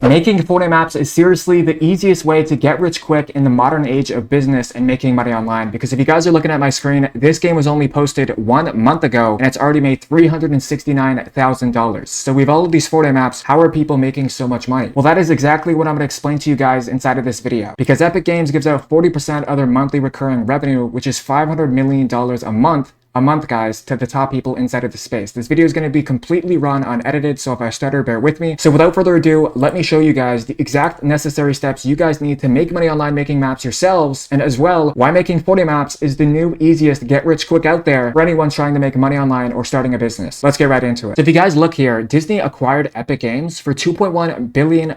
Making Fortnite maps is seriously the easiest way to get rich quick in the modern age of business and making money online. Because if you guys are looking at my screen, this game was only posted 1 month ago and it's already made $369,000. So we have all of these Fortnite maps. How are people making so much money? Well, that is exactly what I'm going to explain to you guys inside of this video. Because Epic Games gives out 40% of their monthly recurring revenue, which is $500 million a month, guys, to the top people inside of the space. This video is going to be completely raw and unedited, so if I stutter, bear with me. So without further ado, let me show you guys the exact necessary steps you guys need to make money online making maps yourselves, and as well, why making Fortnite maps is the new easiest get rich quick out there for anyone trying to make money online or starting a business. Let's get right into it. So if you guys look here, Disney acquired Epic Games for $2.1 billion,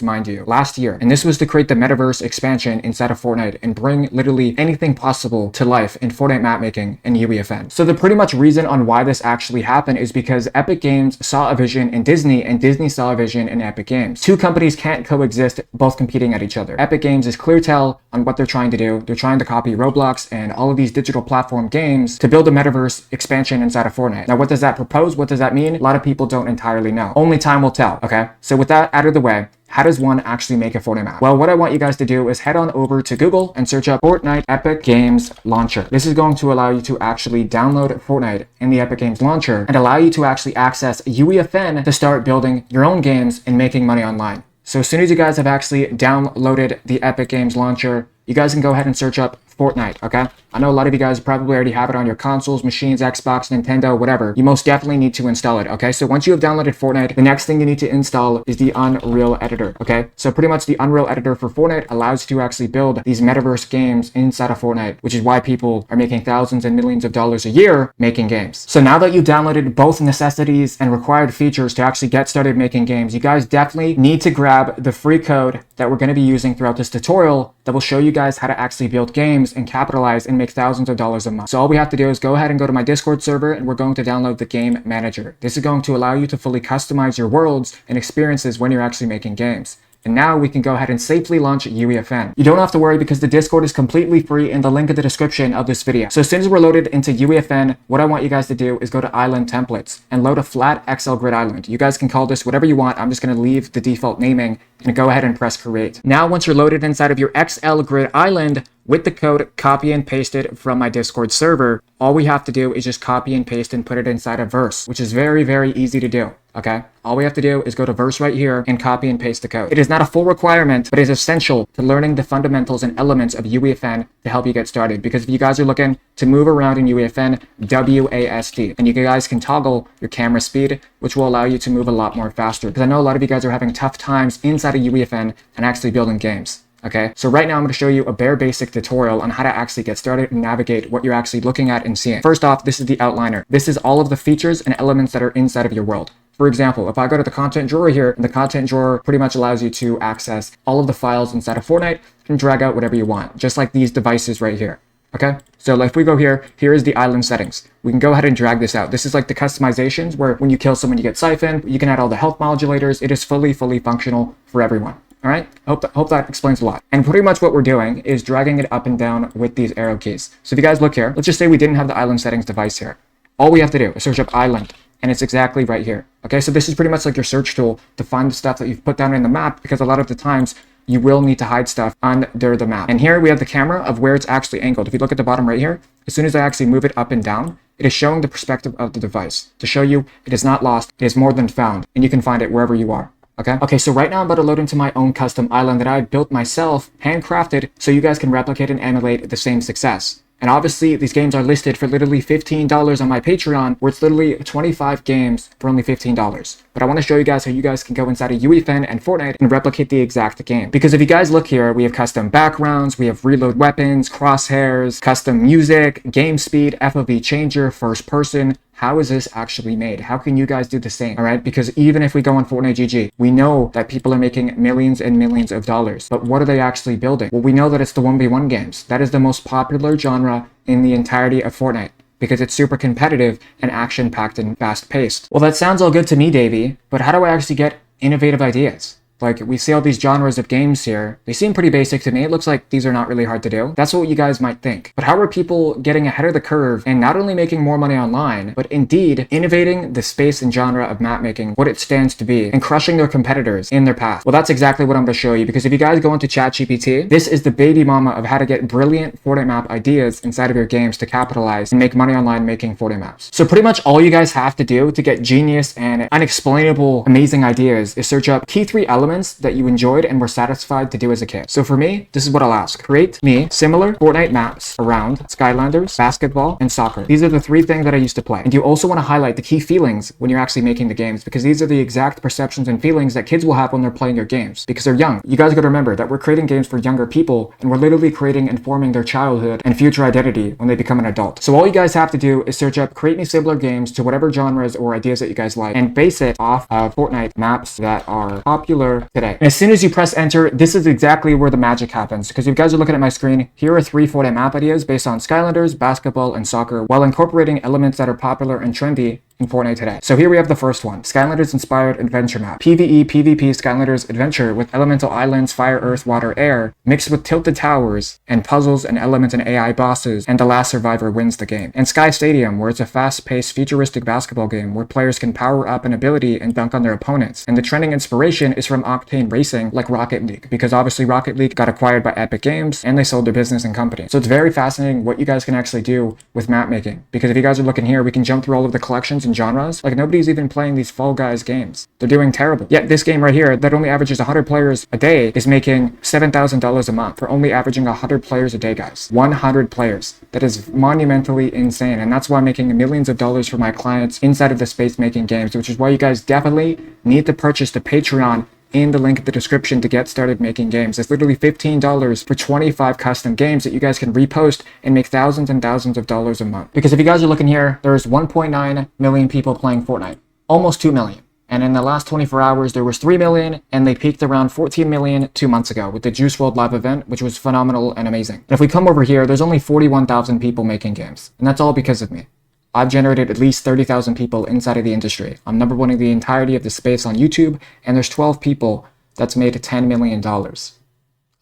mind you, last year. And this was to create the metaverse expansion inside of Fortnite and bring literally anything possible to life in Fortnite map making and UEFN. So the pretty much reason on why this actually happened is because Epic Games saw a vision in Disney and Disney saw a vision in Epic Games. Two companies can't coexist, both competing at each other. Epic Games is clear tell on what they're trying to do. They're trying to copy Roblox and all of these digital platform games to build a metaverse expansion inside of Fortnite. Now, what does that propose? What does that mean? A lot of people don't entirely know. Only time will tell, okay? So with that out of the way, how does one actually make a Fortnite map? Well, what I want you guys to do is head on over to Google and search up Fortnite Epic Games Launcher. This is going to allow you to actually download Fortnite in the Epic Games Launcher and allow you to actually access UEFN to start building your own games and making money online. So as soon as you guys have actually downloaded the Epic Games Launcher, you guys can go ahead and search up Fortnite, okay? I know a lot of you guys probably already have it on your consoles, machines, Xbox, Nintendo, whatever. You most definitely need to install it, okay? So once you have downloaded Fortnite, the next thing you need to install is the Unreal Editor, okay? So pretty much the Unreal Editor for Fortnite allows you to actually build these metaverse games inside of Fortnite, which is why people are making thousands and millions of dollars a year making games. So now that you've downloaded both necessities and required features to actually get started making games, you guys definitely need to grab the free code that we're going to be using throughout this tutorial that will show you guys how to actually build games and capitalize and make thousands of dollars a month. So all we have to do is go ahead and go to my Discord server and we're going to download the game manager. This is going to allow you to fully customize your worlds and experiences when you're actually making games. And now we can go ahead and safely launch UEFN. You don't have to worry because the Discord is completely free in the link in the description of this video. So as soon as we're loaded into UEFN, what I want you guys to do is go to Island Templates and load a flat XL grid island. You guys can call this whatever you want. I'm just going to leave the default naming and go ahead and press create. Now, once you're loaded inside of your XL grid island, with the code copy and pasted from my Discord server, all we have to do is just copy and paste and put it inside of Verse, which is very, very easy to do. Okay, all we have to do is go to Verse right here and copy and paste the code. It is not a full requirement, but it is essential to learning the fundamentals and elements of UEFN to help you get started. Because if you guys are looking to move around in UEFN, WASD, and you guys can toggle your camera speed, which will allow you to move a lot more faster. Because I know a lot of you guys are having tough times inside of UEFN and actually building games. Okay, so right now I'm going to show you a bare basic tutorial on how to actually get started and navigate what you're actually looking at and seeing. First off, this is the outliner. This is all of the features and elements that are inside of your world. For example, if I go to the content drawer here, the content drawer pretty much allows you to access all of the files inside of Fortnite and drag out whatever you want, just like these devices right here. Okay, so if we go here, here is the island settings. We can go ahead and drag this out. This is like the customizations where when you kill someone, you get siphoned. You can add all the health modulators. It is fully functional for everyone. All right, hope that explains a lot. And pretty much what we're doing is dragging it up and down with these arrow keys. So if you guys look here, let's just say we didn't have the island settings device here. All we have to do is search up island, and it's exactly right here. Okay, so this is pretty much like your search tool to find the stuff that you've put down in the map, because a lot of the times you will need to hide stuff under the map. And here we have the camera of where it's actually angled. If you look at the bottom right here, as soon as I actually move it up and down, it is showing the perspective of the device to show you it is not lost, it is more than found, and you can find it wherever you are. Okay, so right now I'm about to load into my own custom island that I built myself, handcrafted, so you guys can replicate and emulate the same success. And obviously, these games are listed for literally $15 on my Patreon, where it's literally 25 games for only $15. But I want to show you guys how you guys can go inside of UEFN and Fortnite and replicate the exact game. Because if you guys look here, we have custom backgrounds, we have reload weapons, crosshairs, custom music, game speed, FOV changer, first person. How is this actually made? How can you guys do the same? All right, because even if we go on Fortnite GG, we know that people are making millions and millions of dollars. But what are they actually building? Well, we know that it's the 1v1 games. That is the most popular genre in the entirety of Fortnite, because it's super competitive and action-packed and fast-paced. Well, that sounds all good to me, Davey, but how do I actually get innovative ideas? Like, we see all these genres of games here. They seem pretty basic to me. It looks like these are not really hard to do. That's what you guys might think. But how are people getting ahead of the curve and not only making more money online, but indeed innovating the space and genre of map making, what it stands to be, and crushing their competitors in their path? Well, that's exactly what I'm going to show you, because if you guys go into ChatGPT, this is the baby mama of how to get brilliant Fortnite map ideas inside of your games to capitalize and make money online making Fortnite maps. So pretty much all you guys have to do to get genius and unexplainable amazing ideas is search up key 3 elements that you enjoyed and were satisfied to do as a kid. So for me, this is what I'll ask. Create me similar Fortnite maps around Skylanders, basketball, and soccer. These are the 3 things that I used to play. And you also want to highlight the key feelings when you're actually making the games, because these are the exact perceptions and feelings that kids will have when they're playing your games, because they're young. You guys got to remember that we're creating games for younger people, and we're literally creating and forming their childhood and future identity when they become an adult. So all you guys have to do is search up create me similar games to whatever genres or ideas that you guys like, and base it off of Fortnite maps that are popular today. And as soon as you press enter, this is exactly where the magic happens, because if you guys are looking at my screen, here are 3 Fortnite map ideas based on Skylanders, basketball, and soccer, while incorporating elements that are popular and trendy in Fortnite today. So here we have the first one, Skylanders inspired adventure map. PvE, PvP Skylanders adventure with elemental islands, fire, earth, water, air, mixed with tilted towers and puzzles and elements and AI bosses, and the last survivor wins the game. And Sky Stadium, where it's a fast-paced futuristic basketball game where players can power up an ability and dunk on their opponents. And the trending inspiration is from Octane Racing, like Rocket League, because obviously Rocket League got acquired by Epic Games and they sold their business and company. So it's very fascinating what you guys can actually do with map making, because if you guys are looking here, we can jump through all of the collections and genres. Like, nobody's even playing these Fall Guys games. They're doing terrible. Yet this game right here that only averages 100 players a day is making $7,000 a month for only averaging 100 players a day, guys. 100 players. That is monumentally insane. And that's why I'm making millions of dollars for my clients inside of the space making games, which is why you guys definitely need to purchase the Patreon in the link in the description to get started making games. It's literally $15 for 25 custom games that you guys can repost and make thousands and thousands of dollars a month. Because if you guys are looking here, there's 1.9 million people playing Fortnite, almost 2 million. And in the last 24 hours, there was 3 million, and they peaked around 14 million 2 months ago with the Juice WRLD live event, which was phenomenal and amazing. And if we come over here, there's only 41,000 people making games. And that's all because of me. I've generated at least 30,000 people inside of the industry. I'm number 1 in the entirety of the space on YouTube, and there's 12 people that's made $10 million.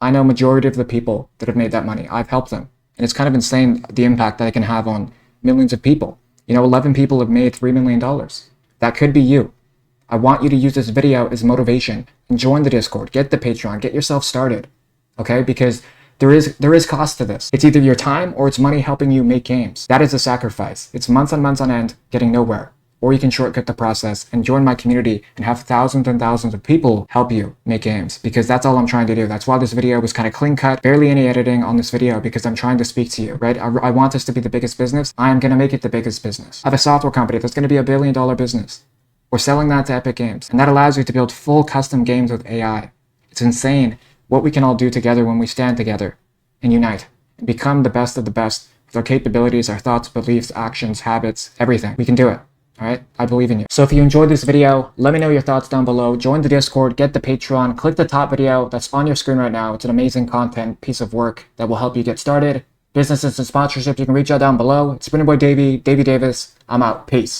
I know majority of the people that have made that money. I've helped them. And it's kind of insane the impact that I can have on millions of people. You know, 11 people have made $3 million. That could be you. I want you to use this video as motivation and join the Discord, get the Patreon, get yourself started, okay? Because there is cost to this. It's either your time or it's money helping you make games. That is a sacrifice. It's months on months on end getting nowhere. Or you can shortcut the process and join my community and have thousands and thousands of people help you make games, because that's all I'm trying to do. That's why this video was kind of clean cut, barely any editing on this video, because I'm trying to speak to you, right? I want this to be the biggest business. I am going to make it the biggest business. I have a software company that's going to be $1 billion business. We're selling that to Epic Games, and that allows you to build full custom games with AI. It's insane what we can all do together when we stand together and unite and become the best of the best with our capabilities, our thoughts, beliefs, actions, habits, everything. We can do it. All right, I believe in you. So if you enjoyed this video, let me know your thoughts down below. Join the Discord, get the Patreon, click the top video that's on your screen right now. It's an amazing content piece of work that will help you get started. Businesses and sponsorships, you can reach out down below. It's been your boy Davey Davis. I'm out. Peace.